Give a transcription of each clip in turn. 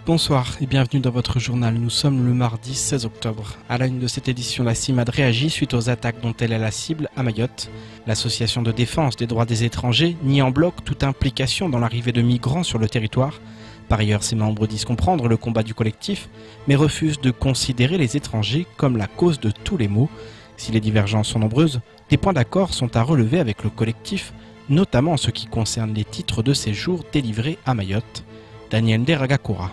Bonsoir et bienvenue dans votre journal. Nous sommes le mardi 16 octobre. À la une de cette édition, la CIMAD réagit suite aux attaques dont elle est la cible à Mayotte. L'association de défense des droits des étrangers nie en bloc toute implication dans l'arrivée de migrants sur le territoire. Par ailleurs, ses membres disent comprendre le combat du collectif, mais refusent de considérer les étrangers comme la cause de tous les maux. Si les divergences sont nombreuses, des points d'accord sont à relever avec le collectif, notamment en ce qui concerne les titres de séjour délivrés à Mayotte. Daniel Nderagakura.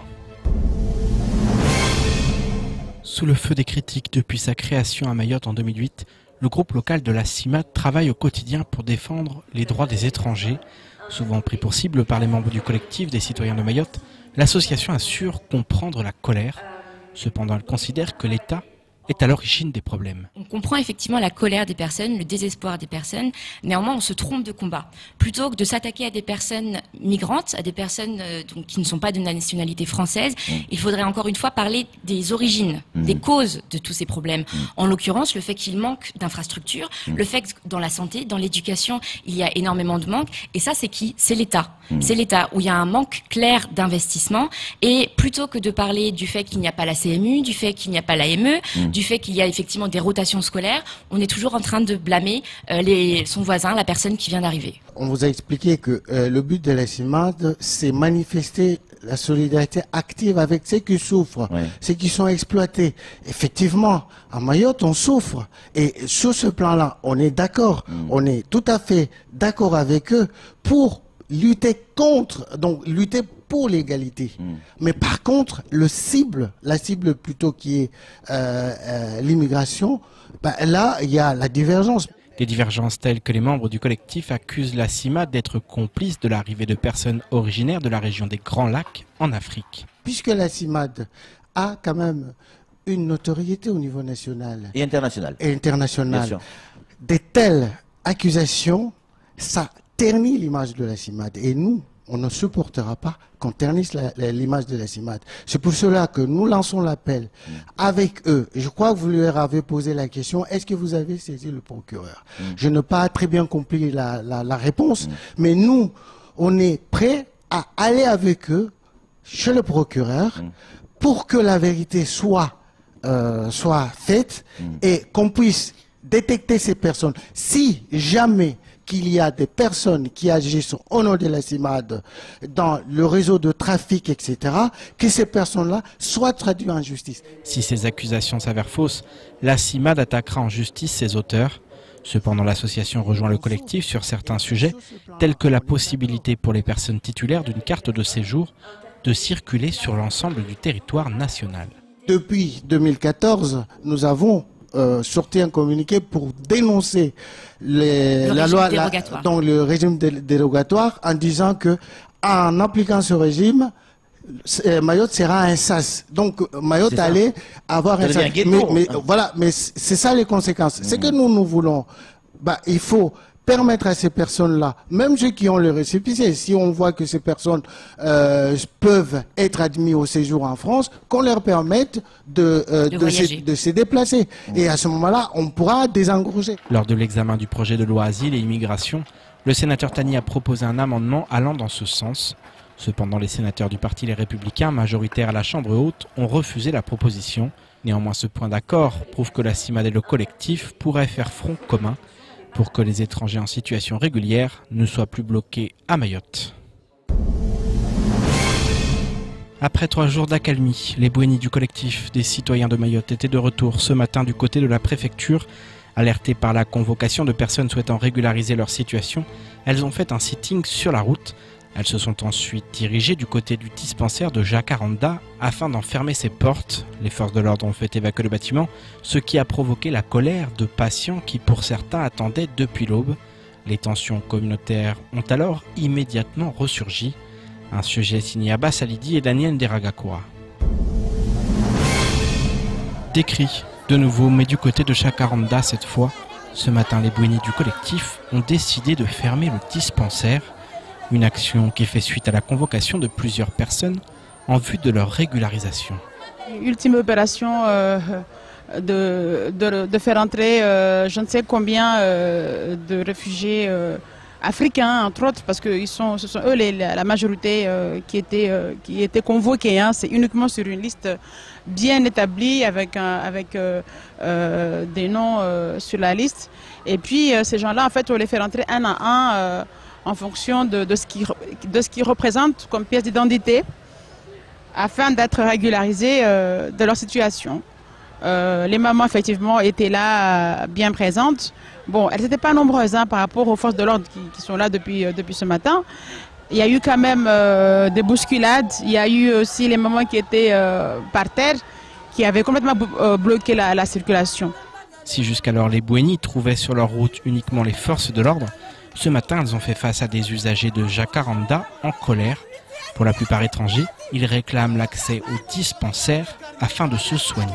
Sous le feu des critiques depuis sa création à Mayotte en 2008, le groupe local de la CIMAD travaille au quotidien pour défendre les droits des étrangers. Souvent pris pour cible par les membres du collectif des citoyens de Mayotte, l'association assure comprendre la colère. Cependant, elle considère que l'État est à l'origine des problèmes. On comprend effectivement la colère des personnes, le désespoir des personnes. Néanmoins, on se trompe de combat. Plutôt que de s'attaquer à des personnes migrantes, à des personnes donc, qui ne sont pas de nationalité française, il faudrait encore une fois parler des origines, des causes de tous ces problèmes. En l'occurrence, le fait qu'il manque d'infrastructures, le fait que dans la santé, dans l'éducation, il y a énormément de manques. Et ça, c'est qui? C'est l'État. C'est l'État où il y a un manque clair d'investissement. Et plutôt que de parler du fait qu'il n'y a pas la CMU, du fait qu'il n'y a pas l'AME, du fait qu'il y a effectivement des rotations scolaires, on est toujours en train de blâmer son voisin, la personne qui vient d'arriver. On vous a expliqué que le but de la CIMAD, c'est manifester la solidarité active avec ceux qui souffrent, ceux qui sont exploités. Effectivement, à Mayotte, on souffre. Et sur ce plan-là, on est d'accord. On est tout à fait d'accord avec eux pour lutter contre, donc lutter pour l'égalité. Mais par contre, la cible plutôt qui est l'immigration, là, il y a la divergence. Des divergences telles que les membres du collectif accusent la CIMAD d'être complice de l'arrivée de personnes originaires de la région des Grands Lacs en Afrique. Puisque la CIMAD a quand même une notoriété au niveau national et international. Bien sûr. De telles accusations, ça ternit l'image de la CIMAD. Et nous, on ne supportera pas qu'on ternisse l'image de la CIMAD. C'est pour cela que nous lançons l'appel avec eux. Je crois que vous leur avez posé la question, est-ce que vous avez saisi le procureur? Je n'ai pas très bien compris la réponse, mais nous, on est prêts à aller avec eux chez le procureur pour que la vérité soit faite et qu'on puisse détecter ces personnes. Si jamais qu'il y a des personnes qui agissent au nom de la CIMAD dans le réseau de trafic, etc., que ces personnes-là soient traduites en justice. Si ces accusations s'avèrent fausses, la CIMAD attaquera en justice ses auteurs. Cependant, l'association rejoint le collectif sur certains sujets, tels que la possibilité pour les personnes titulaires d'une carte de séjour de circuler sur l'ensemble du territoire national. Depuis 2014, nous avons sorti un communiqué pour dénoncer la loi dans le régime dérogatoire en disant que en appliquant ce régime, Mayotte sera un sas. Donc Mayotte allait avoir un sas. Mais c'est ça les conséquences. C'est que nous voulons. Il faut permettre à ces personnes-là, même ceux qui ont le récépissé, si on voit que ces personnes peuvent être admises au séjour en France, qu'on leur permette de se déplacer. Et à ce moment-là, on pourra désengorger. Lors de l'examen du projet de loi Asile et Immigration, le sénateur Tani a proposé un amendement allant dans ce sens. Cependant, les sénateurs du Parti Les Républicains, majoritaires à la Chambre haute, ont refusé la proposition. Néanmoins, ce point d'accord prouve que la CIMAD et le collectif pourraient faire front commun pour que les étrangers en situation régulière ne soient plus bloqués à Mayotte. Après 3 jours d'accalmie, les Bouénis du collectif des citoyens de Mayotte étaient de retour ce matin du côté de la préfecture. Alertées par la convocation de personnes souhaitant régulariser leur situation, elles ont fait un sitting sur la route. Elles se sont ensuite dirigées du côté du dispensaire de Jacaranda afin d'en fermer ses portes. Les forces de l'ordre ont fait évacuer le bâtiment, ce qui a provoqué la colère de patients qui pour certains attendaient depuis l'aube. Les tensions communautaires ont alors immédiatement ressurgi. Un sujet signé Abbas Alidi et Daniel Nderagakura. Des cris, de nouveau, mais du côté de Jacaranda cette fois. Ce matin, les Bouénis du collectif ont décidé de fermer le dispensaire. Une action qui fait suite à la convocation de plusieurs personnes en vue de leur régularisation. Ultime opération de faire entrer je ne sais combien de réfugiés africains, entre autres, parce que ce sont eux la majorité qui était convoquée. Hein. C'est uniquement sur une liste bien établie avec des noms sur la liste. Et puis ces gens-là, en fait, on les fait rentrer un à un en fonction de ce qu'ils représentent comme pièce d'identité, afin d'être régularisés de leur situation. Les mamans, effectivement, étaient là, bien présentes. Bon, elles n'étaient pas nombreuses par rapport aux forces de l'ordre qui sont là depuis ce matin. Il y a eu quand même des bousculades. Il y a eu aussi les mamans qui étaient par terre, qui avaient complètement bloqué la circulation. Si jusqu'alors les Bouénis trouvaient sur leur route uniquement les forces de l'ordre, ce matin, elles ont fait face à des usagers de Jacaranda en colère. Pour la plupart étrangers, ils réclament l'accès aux dispensaires afin de se soigner.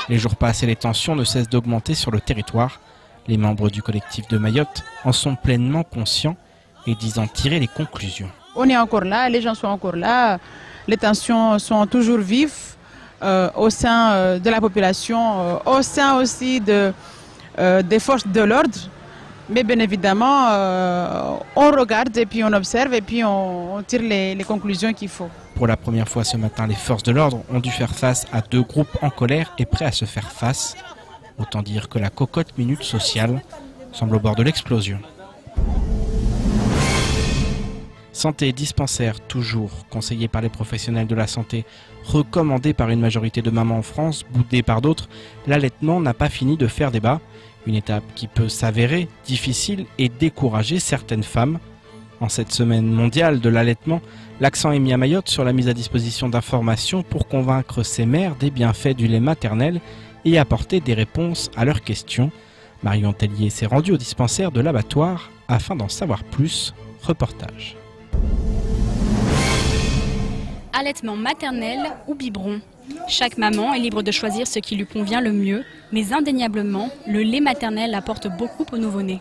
Les jours passent et les tensions ne cessent d'augmenter sur le territoire. Les membres du collectif de Mayotte en sont pleinement conscients et disent en tirer les conclusions. On est encore là, les gens sont encore là, les tensions sont toujours vives au sein de la population, au sein aussi des forces de l'ordre. Mais bien évidemment, on regarde et puis on observe et puis on tire les conclusions qu'il faut. Pour la première fois ce matin, les forces de l'ordre ont dû faire face à deux groupes en colère et prêts à se faire face. Autant dire que la cocotte minute sociale semble au bord de l'explosion. Santé et dispensaire, toujours conseillé par les professionnels de la santé, recommandé par une majorité de mamans en France, boudé par d'autres, l'allaitement n'a pas fini de faire débat. Une étape qui peut s'avérer difficile et décourager certaines femmes. En cette semaine mondiale de l'allaitement, l'accent est mis à Mayotte sur la mise à disposition d'informations pour convaincre ces mères des bienfaits du lait maternel et apporter des réponses à leurs questions. Marion Tellier s'est rendue au dispensaire de l'Abattoir afin d'en savoir plus. Reportage. Allaitement maternel ou biberon. Chaque maman est libre de choisir ce qui lui convient le mieux, mais indéniablement, le lait maternel apporte beaucoup aux nouveau-nés.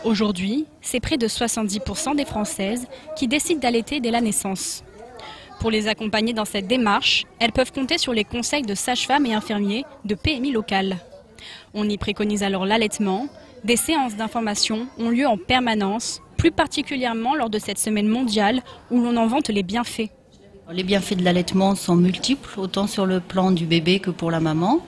Aujourd'hui, c'est près de 70% des Françaises qui décident d'allaiter dès la naissance. Pour les accompagner dans cette démarche, elles peuvent compter sur les conseils de sages-femmes et infirmiers de PMI locales. On y préconise alors l'allaitement. Des séances d'information ont lieu en permanence, plus particulièrement lors de cette semaine mondiale où l'on en vante les bienfaits. Les bienfaits de l'allaitement sont multiples, autant sur le plan du bébé que pour la maman.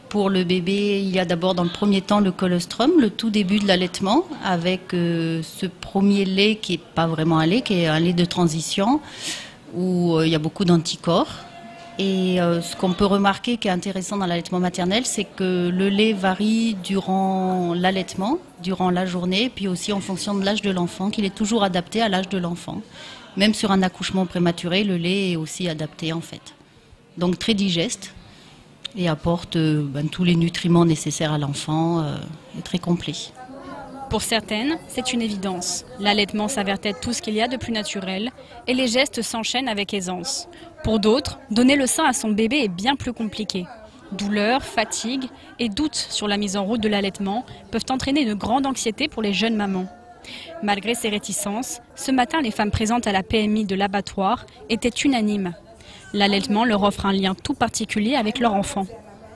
Pour le bébé, il y a d'abord dans le premier temps le colostrum, le tout début de l'allaitement, avec ce premier lait qui n'est pas vraiment un lait, qui est un lait de transition, où il y a beaucoup d'anticorps. Et ce qu'on peut remarquer qui est intéressant dans l'allaitement maternel, c'est que le lait varie durant l'allaitement, durant la journée, puis aussi en fonction de l'âge de l'enfant, qu'il est toujours adapté à l'âge de l'enfant. Même sur un accouchement prématuré, le lait est aussi adapté en fait. Donc très digeste et apporte tous les nutriments nécessaires à l'enfant, est très complet. Pour certaines, c'est une évidence. L'allaitement s'avère être tout ce qu'il y a de plus naturel et les gestes s'enchaînent avec aisance. Pour d'autres, donner le sein à son bébé est bien plus compliqué. Douleur, fatigue et doutes sur la mise en route de l'allaitement peuvent entraîner une grande anxiété pour les jeunes mamans. Malgré ces réticences, ce matin, les femmes présentes à la PMI de l'Abattoir étaient unanimes. L'allaitement leur offre un lien tout particulier avec leur enfant.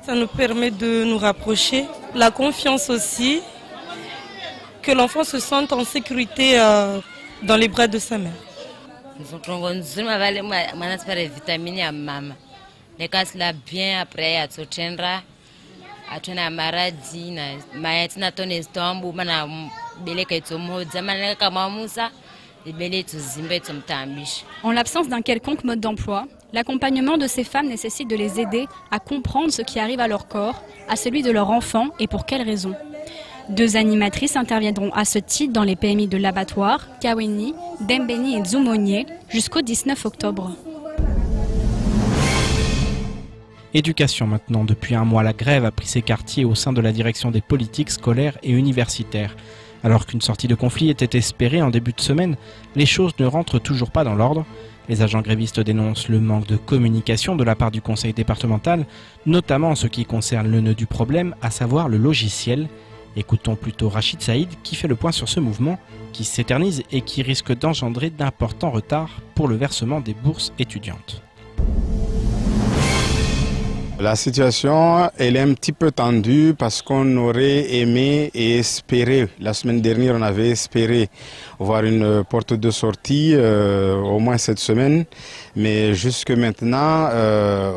Ça nous permet de nous rapprocher, la confiance aussi, que l'enfant se sente en sécurité dans les bras de sa mère. En l'absence d'un quelconque mode d'emploi, l'accompagnement de ces femmes nécessite de les aider à comprendre ce qui arrive à leur corps, à celui de leur enfant et pour quelles raisons. 2 animatrices interviendront à ce titre dans les PMI de l'Abattoir, Kaweni, Dembeni et Zumonier jusqu'au 19 octobre. Éducation maintenant. Depuis un mois, la grève a pris ses quartiers au sein de la direction des politiques scolaires et universitaires. Alors qu'une sortie de conflit était espérée en début de semaine, les choses ne rentrent toujours pas dans l'ordre. Les agents grévistes dénoncent le manque de communication de la part du conseil départemental, notamment en ce qui concerne le nœud du problème, à savoir le logiciel. Écoutons plutôt Rachid Saïd qui fait le point sur ce mouvement qui s'éternise et qui risque d'engendrer d'importants retards pour le versement des bourses étudiantes. La situation, elle est un petit peu tendue parce qu'on aurait aimé et espéré, la semaine dernière on avait espéré voir une porte de sortie au moins cette semaine, mais jusque maintenant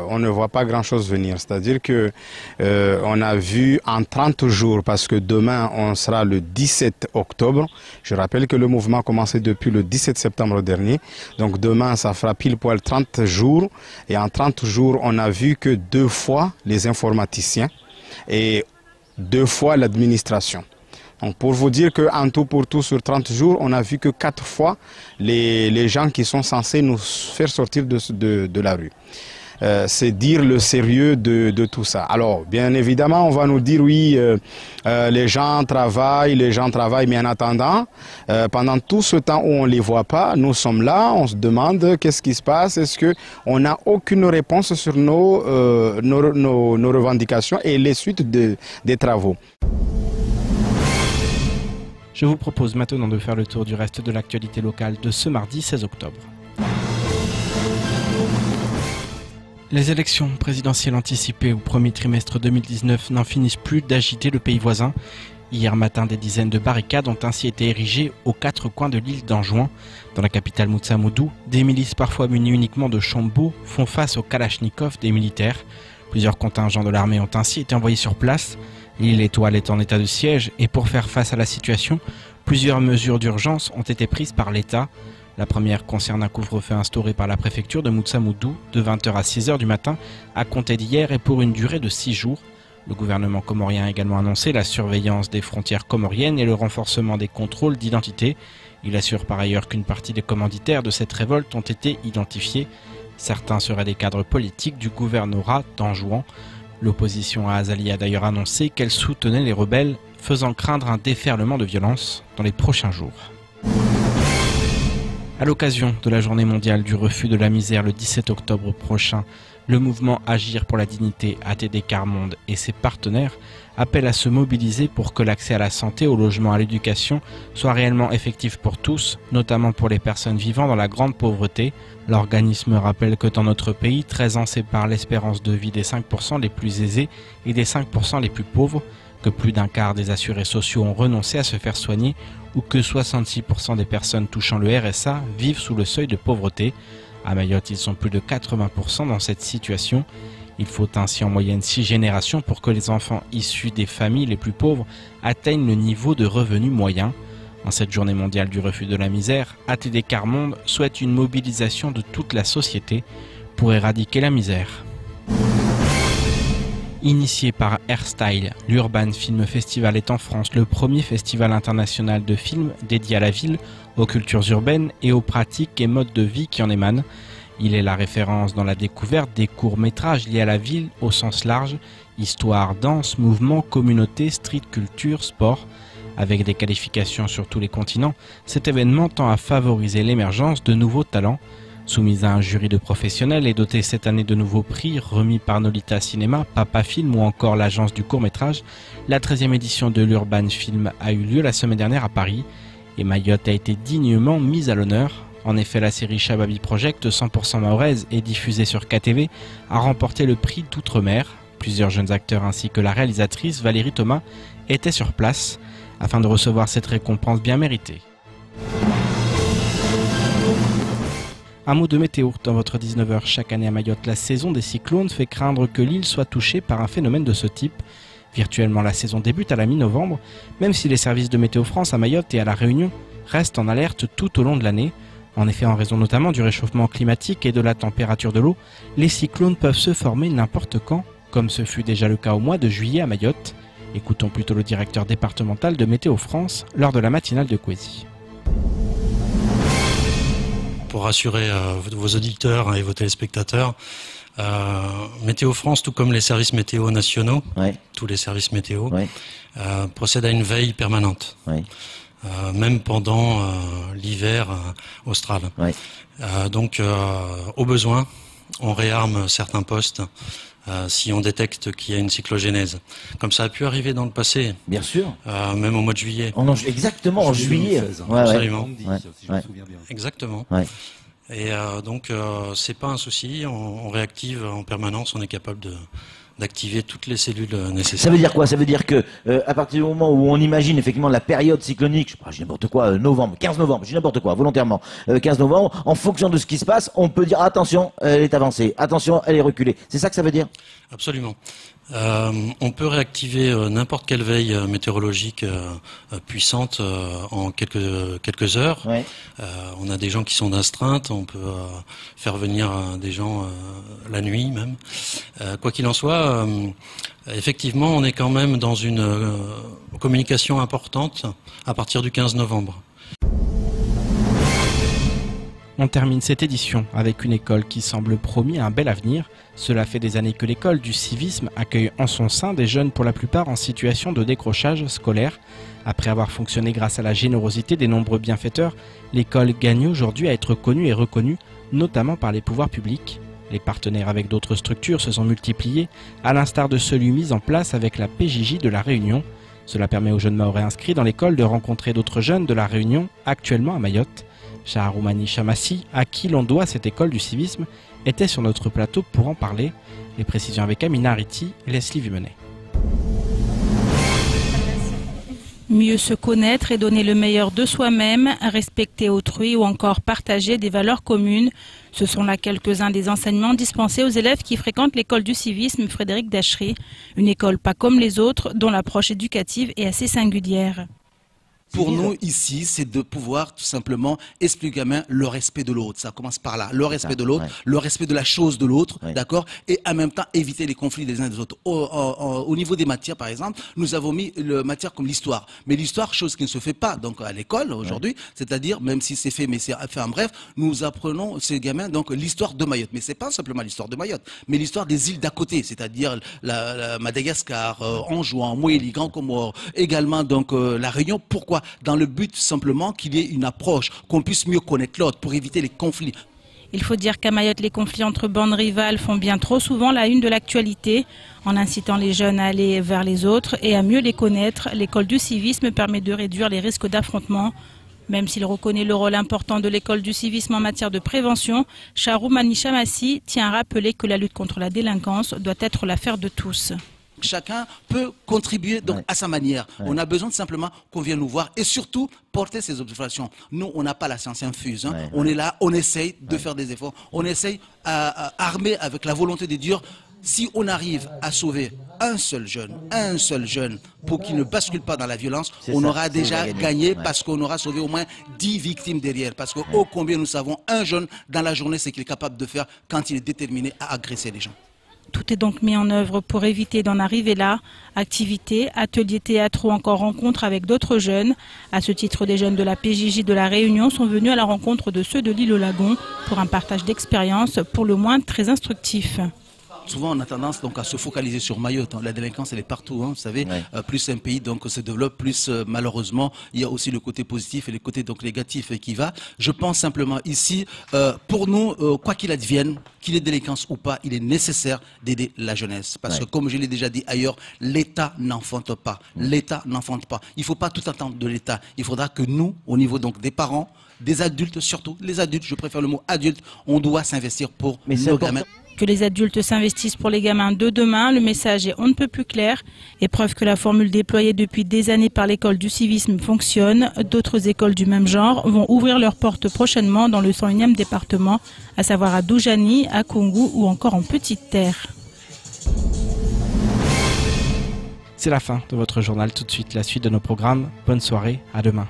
on ne voit pas grand chose venir. C'est-à-dire que on a vu en 30 jours, parce que demain on sera le 17 octobre, je rappelle que le mouvement a commencé depuis le 17 septembre dernier, donc demain ça fera pile poil 30 jours, et en 30 jours on a vu que 2 fois les informaticiens et 2 fois l'administration. Donc pour vous dire qu'en tout pour tout sur 30 jours, on a vu que 4 fois les gens qui sont censés nous faire sortir de la rue. C'est dire le sérieux de tout ça. Alors, bien évidemment, on va nous dire oui, les gens travaillent, mais en attendant, pendant tout ce temps où on ne les voit pas, nous sommes là, on se demande qu'est-ce qui se passe, est-ce qu'on n'a aucune réponse sur nos revendications et les suites des travaux. Je vous propose maintenant de faire le tour du reste de l'actualité locale de ce mardi 16 octobre. Les élections présidentielles anticipées au premier trimestre 2019 n'en finissent plus d'agiter le pays voisin. Hier matin, des dizaines de barricades ont ainsi été érigées aux 4 coins de l'île d'Anjouan. Dans la capitale Moutsamoudou, des milices parfois munies uniquement de chambeaux font face aux kalachnikovs des militaires. Plusieurs contingents de l'armée ont ainsi été envoyés sur place. L'île Étoile est en état de siège et pour faire face à la situation, plusieurs mesures d'urgence ont été prises par l'État. La première concerne un couvre-feu instauré par la préfecture de Moutsamoudou de 20h à 6h du matin à compter d'hier et pour une durée de 6 jours. Le gouvernement comorien a également annoncé la surveillance des frontières comoriennes et le renforcement des contrôles d'identité. Il assure par ailleurs qu'une partie des commanditaires de cette révolte ont été identifiés. Certains seraient des cadres politiques du gouvernorat d'Anjouan. L'opposition à Azali a d'ailleurs annoncé qu'elle soutenait les rebelles, faisant craindre un déferlement de violence dans les prochains jours. À l'occasion de la journée mondiale du refus de la misère le 17 octobre prochain, le mouvement Agir pour la dignité ATD Quart Monde et ses partenaires appellent à se mobiliser pour que l'accès à la santé, au logement, à l'éducation soit réellement effectif pour tous, notamment pour les personnes vivant dans la grande pauvreté. L'organisme rappelle que dans notre pays, 13 ans séparent l'espérance de vie des 5% les plus aisés et des 5% les plus pauvres, que plus d'un quart des assurés sociaux ont renoncé à se faire soigner ou que 66% des personnes touchant le RSA vivent sous le seuil de pauvreté. À Mayotte, ils sont plus de 80% dans cette situation. Il faut ainsi en moyenne 6 générations pour que les enfants issus des familles les plus pauvres atteignent le niveau de revenu moyen. En cette journée mondiale du refus de la misère, ATD Quart Monde souhaite une mobilisation de toute la société pour éradiquer la misère. Initié par Airstyle, l'Urban Film Festival est en France le premier festival international de films dédié à la ville, aux cultures urbaines et aux pratiques et modes de vie qui en émanent. Il est la référence dans la découverte des courts-métrages liés à la ville au sens large, histoire, danse, mouvement, communauté, street culture, sport. Avec des qualifications sur tous les continents, cet événement tend à favoriser l'émergence de nouveaux talents. Soumise à un jury de professionnels et dotée cette année de nouveaux prix remis par Nolita Cinéma, Papa Film ou encore l'agence du court-métrage, la 13e édition de l'Urban Film a eu lieu la semaine dernière à Paris et Mayotte a été dignement mise à l'honneur. En effet, la série Shababi Project 100% mahoraise et diffusée sur KTV a remporté le prix d'outre-mer. Plusieurs jeunes acteurs ainsi que la réalisatrice Valérie Thomas étaient sur place afin de recevoir cette récompense bien méritée. Un mot de météo dans votre 19h. Chaque année à Mayotte, la saison des cyclones fait craindre que l'île soit touchée par un phénomène de ce type. Virtuellement, la saison débute à la mi-novembre, même si les services de Météo France à Mayotte et à La Réunion restent en alerte tout au long de l'année. En effet, en raison notamment du réchauffement climatique et de la température de l'eau, les cyclones peuvent se former n'importe quand, comme ce fut déjà le cas au mois de juillet à Mayotte. Écoutons plutôt le directeur départemental de Météo France lors de la matinale de Kwesi. Pour rassurer vos auditeurs et vos téléspectateurs, Météo France, tout comme les services météo nationaux, tous les services météo, procèdent à une veille permanente. même pendant l'hiver austral. Ouais. Donc, au besoin, on réarme certains postes si on détecte qu'il y a une cyclogénèse. Comme ça a pu arriver dans le passé. Bien sûr. Même au mois de juillet. Exactement, en juillet. Absolument. Ouais. Exactement. Ouais. Et donc, c'est pas un souci. On réactive en permanence. On est capable d'activer toutes les cellules nécessaires. Ça veut dire quoi? Ça veut dire que à partir du moment où on imagine effectivement la période cyclonique, je dis n'importe quoi, novembre, 15 novembre, je dis n'importe quoi, volontairement, 15 novembre, en fonction de ce qui se passe, on peut dire attention, elle est avancée, attention, elle est reculée. C'est ça que ça veut dire? Absolument. On peut réactiver n'importe quelle veille météorologique puissante en quelques heures. Ouais. On a des gens qui sont d'astreinte, on peut faire venir des gens la nuit même. Quoi qu'il en soit, effectivement, on est quand même dans une communication importante à partir du 15 novembre. On termine cette édition avec une école qui semble promis un bel avenir. Cela fait des années que l'école du civisme accueille en son sein des jeunes pour la plupart en situation de décrochage scolaire. Après avoir fonctionné grâce à la générosité des nombreux bienfaiteurs, l'école gagne aujourd'hui à être connue et reconnue, notamment par les pouvoirs publics. Les partenaires avec d'autres structures se sont multipliés, à l'instar de celui mis en place avec la PJJ de La Réunion. Cela permet aux jeunes Mahorais inscrits dans l'école de rencontrer d'autres jeunes de La Réunion, actuellement à Mayotte. Shaharoumani Chamassi, à qui l'on doit cette école du civisme, était sur notre plateau pour en parler. Les précisions avec Amina Ariti et Leslie Vimenet. Mieux se connaître et donner le meilleur de soi-même, respecter autrui ou encore partager des valeurs communes. Ce sont là quelques-uns des enseignements dispensés aux élèves qui fréquentent l'école du civisme Frédéric Dachery. Une école pas comme les autres, dont l'approche éducative est assez singulière. Pour nous, ici, c'est de pouvoir tout simplement expliquer aux gamins le respect de l'autre. Ça commence par là. Le respect de l'autre, le respect de la chose de l'autre, d'accord? Et en même temps, éviter les conflits des uns et des autres. Au niveau des matières, par exemple, nous avons mis le matière comme l'histoire. Mais l'histoire, chose qui ne se fait pas donc à l'école aujourd'hui, c'est-à-dire, même si c'est fait, mais c'est fait en bref, nous apprenons ces gamins donc l'histoire de Mayotte. Mais c'est pas simplement l'histoire de Mayotte, mais l'histoire des îles d'à côté, c'est-à-dire la Madagascar, Anjouan, Moélie, Grand Comore, également donc la Réunion. Pourquoi? Dans le but simplement qu'il y ait une approche, qu'on puisse mieux connaître l'autre pour éviter les conflits. Il faut dire qu'à Mayotte, les conflits entre bandes rivales font bien trop souvent la une de l'actualité. En incitant les jeunes à aller vers les autres et à mieux les connaître, l'école du civisme permet de réduire les risques d'affrontement. Même s'il reconnaît le rôle important de l'école du civisme en matière de prévention, Shaharoumani Chamassi tient à rappeler que la lutte contre la délinquance doit être l'affaire de tous. Chacun peut contribuer donc à sa manière. On a besoin de simplement qu'on vienne nous voir et surtout porter ces observations. Nous, on n'a pas la science infuse. Hein. On est là, on essaye de faire des efforts. On essaye armé avec la volonté de dire si on arrive à sauver un seul jeune pour qu'il ne bascule pas dans la violence, on aura déjà gagné parce qu'on aura sauvé au moins 10 victimes derrière. Parce que ô combien nous savons, un jeune dans la journée, c'est qu'il est capable de faire quand il est déterminé à agresser les gens. Tout est donc mis en œuvre pour éviter d'en arriver là. Activités, ateliers théâtre ou encore rencontres avec d'autres jeunes. À ce titre, des jeunes de la PJJ de La Réunion sont venus à la rencontre de ceux de l'île au Lagon pour un partage d'expériences pour le moins très instructif. Souvent, on a tendance donc à se focaliser sur Mayotte. La délinquance, elle est partout. Hein, vous savez, plus un pays donc se développe, plus malheureusement, il y a aussi le côté positif et le côté donc négatif qui va. Je pense simplement ici, pour nous, quoi qu'il advienne, qu'il y ait délinquance ou pas, il est nécessaire d'aider la jeunesse. Parce que, comme je l'ai déjà dit ailleurs, l'État n'enfante pas. L'État n'enfante pas. Il ne faut pas tout attendre de l'État. Il faudra que nous, au niveau donc des parents, des adultes surtout, les adultes, je préfère le mot adulte, on doit s'investir pour nos gamins. Que les adultes s'investissent pour les gamins de demain, le message est on ne peut plus clair. Et preuve que la formule déployée depuis des années par l'école du civisme fonctionne, d'autres écoles du même genre vont ouvrir leurs portes prochainement dans le 101e département, à savoir à Doujani, à Koungou ou encore en Petite Terre. C'est la fin de votre journal. Tout de suite, la suite de nos programmes. Bonne soirée, à demain.